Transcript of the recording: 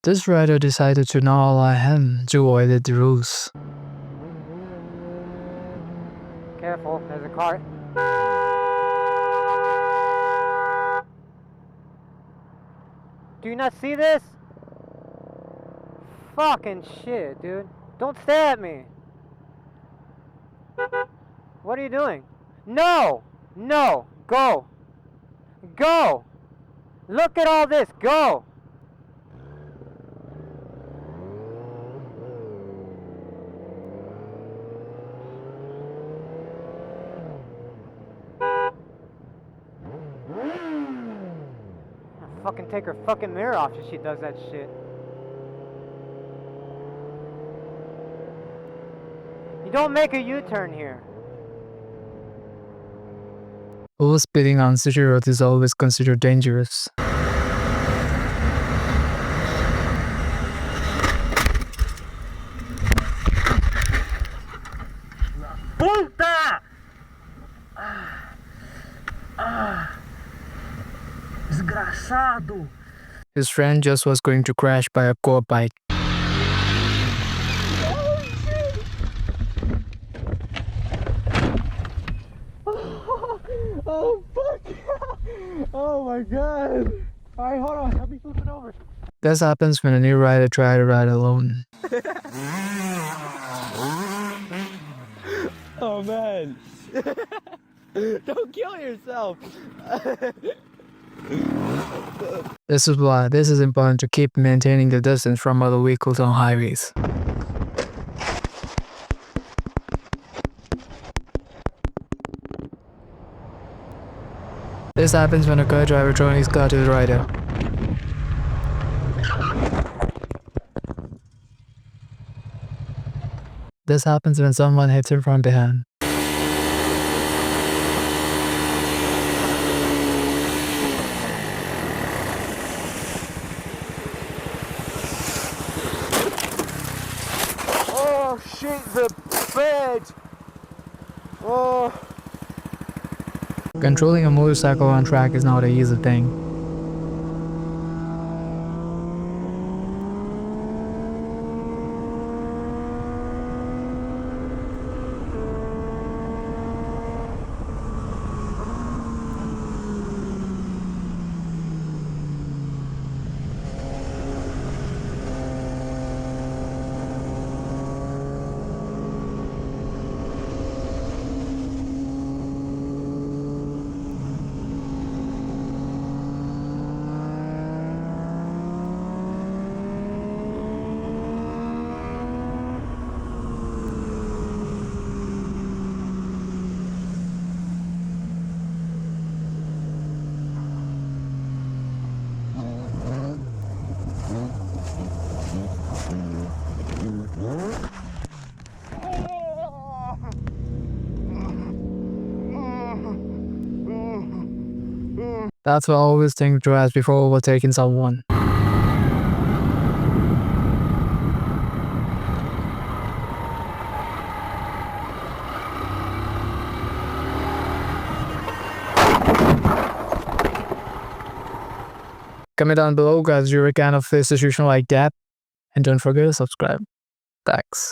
This rider decided to not allow him to violate the rules. Careful, there's a car. Do you not see this? Fucking shit, dude. Don't stare at me. What are you doing? No! No! Go! Go! Look at all this! Go! I'll fucking take her fucking mirror off if she does that shit. You don't make a U-turn here. All speeding on city roads is always considered dangerous. Puta! Desgraçado! His friend just was going to crash by a co-op bike. Oh fuck! Oh my god! Alright, hold on, help me flip it over. This happens when a new rider tries to ride alone. Oh man! Don't kill yourself! This is why this is important to keep maintaining the distance from other vehicles on highways. This happens when a car driver throwing his car to the rider. This happens when someone hits him from behind. Oh shit, the bed! Oh. Controlling a motorcycle on track is not an easy thing. That's why I always think twice before overtaking someone. Comment down below guys if you're a kind of a situation like that, and don't forget to subscribe. Thanks.